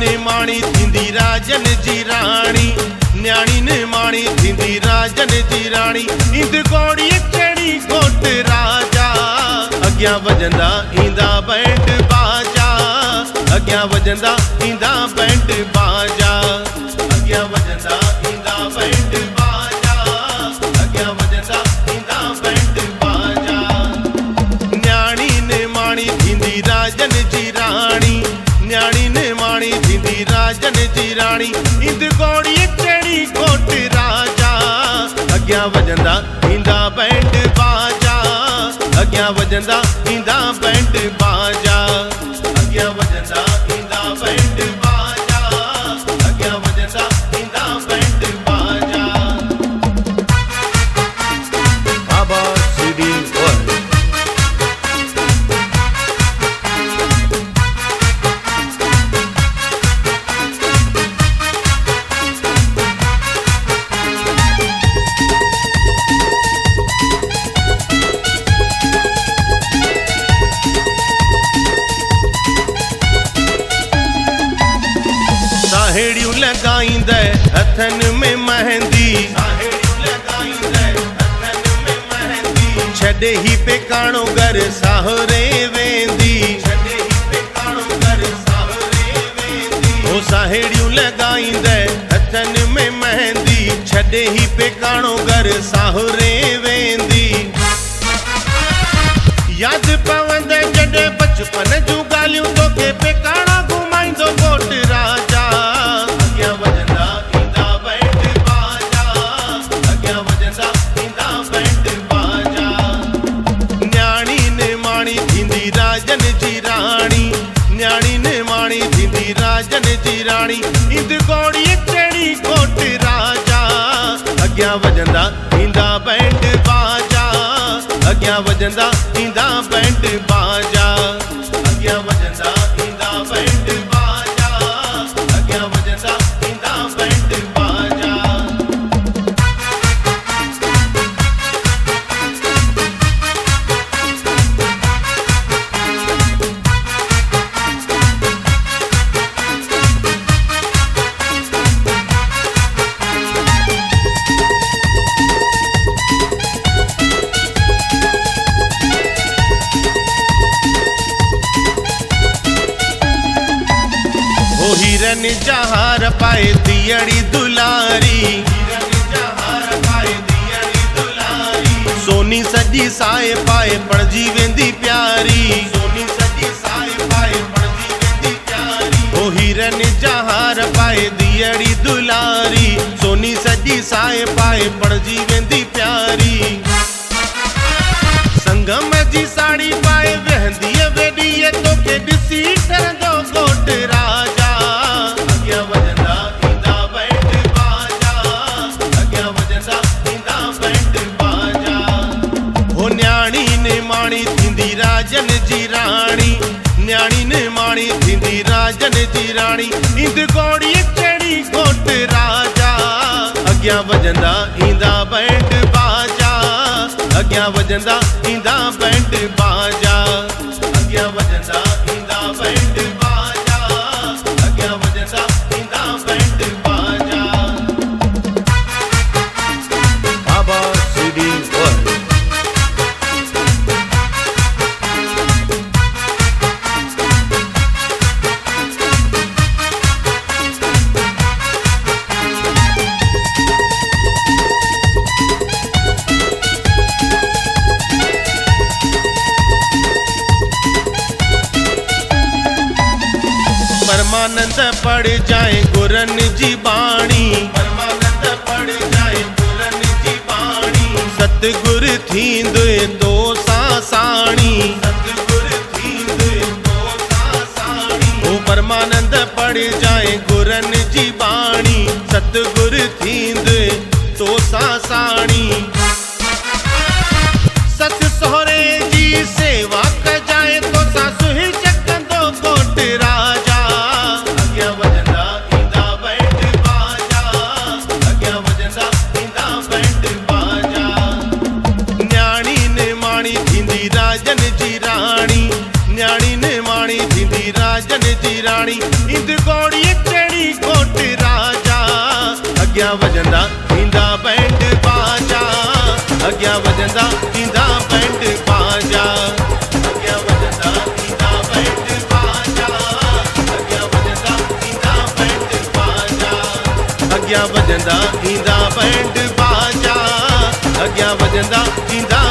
ने माणी थींदी राजन जी राणी, न्याणी ने माणी थींदी राजन जी राणी। इंद घोड़ी चढ़ी घोट राजा, अग्यां वजंदा ईंदा बैंड बाजा, अग्यां वजंदा ईंदा बैंड बाजा, अग्यां वजंदा ईंदा बैंड बाजा, अग्यां वजंदा ईंदा बैंड बाजा। न्याणी ने माणी थींदी राजन जी राणी, न्याणी ने माणी थींदी राजन जी राणी। इंद घोड़ी चढ़ी घोट राजा, अग्यां वजंदा ईंदा बैंड बाजा, अग्यां वजंदा ईंदा बैंड बाजा, अग्यां वजंदा ईंदा बैंड बाजा, अग्यां वजंदा ईंदा बैंड बाजा। बाबा CD वर्ल्ड। साहेड़ियूं लगाईंदे हथन में मेहंदी, साहेड़ियूं लगाईंदे हथन में मेहंदी। छॾे ही पेकाणो घर साहुरे वेंदी, छॾे ही पेकाणो घर साहुरे वेंदी। ओ साहेड़ियूं लगाईंदे हथन में मेहंदी, छॾे ही पेकाणो घर साहुरे वेंदी। याद पवंदे जॾहिं बचपन जूं ॻाल्हियूं, तोखे पेकाणा घुमाईंदो घोट राजा, अग्यां वजंदा ईंदा बैंड बाजा, अग्यां वजंदा ईंदा बैंड बाजा। न्याणी ने माणी थींदी राजन जी राणी, न्याणी ने माणी थींदी राजन जी राणी। इंद घोड़ी चढ़ी घोट राजा, अग्यां वजंदा ईंदा बैंड बाजा, अग्यां वजंदा ईंदा बैंड बाजा, अग्यां वजंदा ईंदा बैंड बाजा, अग्यां वजंदा ईंदा बैंड बाजा। ओ हिरन जहार पाए दियड़ी दुलारी, हिरन जहार पाए दियड़ी दुलारी। सोनी सजी साए पाए पणजी वेंदी प्यारी, सोनी सजी साए पाए पणजी वेंदी प्यारी। ओ हिरन जहार पाए दियड़ी दुलारी, सोनी सजी साए पाए पणजी वेंदी प्यारी। संगम जी साड़ी पाए वेंदी वेॾी, तोखे ॾिसी डरंदो घोट राजा, अग्यां वजंदा ईंदा बैंड बाजा, अग्यां वजंदा ईंदा बैंड बाजा। हो न्याणी ने माणी थींदी राजन जी राणी, न्याणी ने माणी थींदी राजन जी राणी। इंद घोड़ी चढ़ी घोट राजा, अग्यां वजंदा ईंदा बैंड बाजा, अग्यां वजंदा ईंदा बैंड बाजा, अग्यां वजंदा ईंदा बैंड बाजा, अग्यां वजंदा ईंदा बैंड बाजा। बाबा CD वर्ल्ड। परमानंद पड़ जाए गुरन जी बाणी, परमानंद पड़ जाए गुरन जी बाणी। सतगुर थींदे तो सासाणी, सतगुर थींदे तो सासाणी। ओ परमानंद पड़ जाए गुरन जी बाणी, सतगुर थींदे तो सासाणी। सस सोहरे जी सेवा कजाए तो सासु ही जगंदो घोट राजा, अग्यां वजंदा ईंदा बैंड बाजा, अग्यां वजंदा ईंदा बैंड बाजा। न्याणी ने माणी थींदी राजन जी राणी, न्याणी ने माणी थींदी राजन जी राणी। इंद घोड़ी चढ़ी कोट राजा अग्या वजंदा इंदा बैंड बाजा अग्या वजंदा इंदा बैंड बाजा अग्या वजंदा इंदा बैंड बाजा अग्या वजंदा इंदा बैंड बाजा अग्या वजंदा इंदा बैंड बाजा अग्या वजंदा इंदा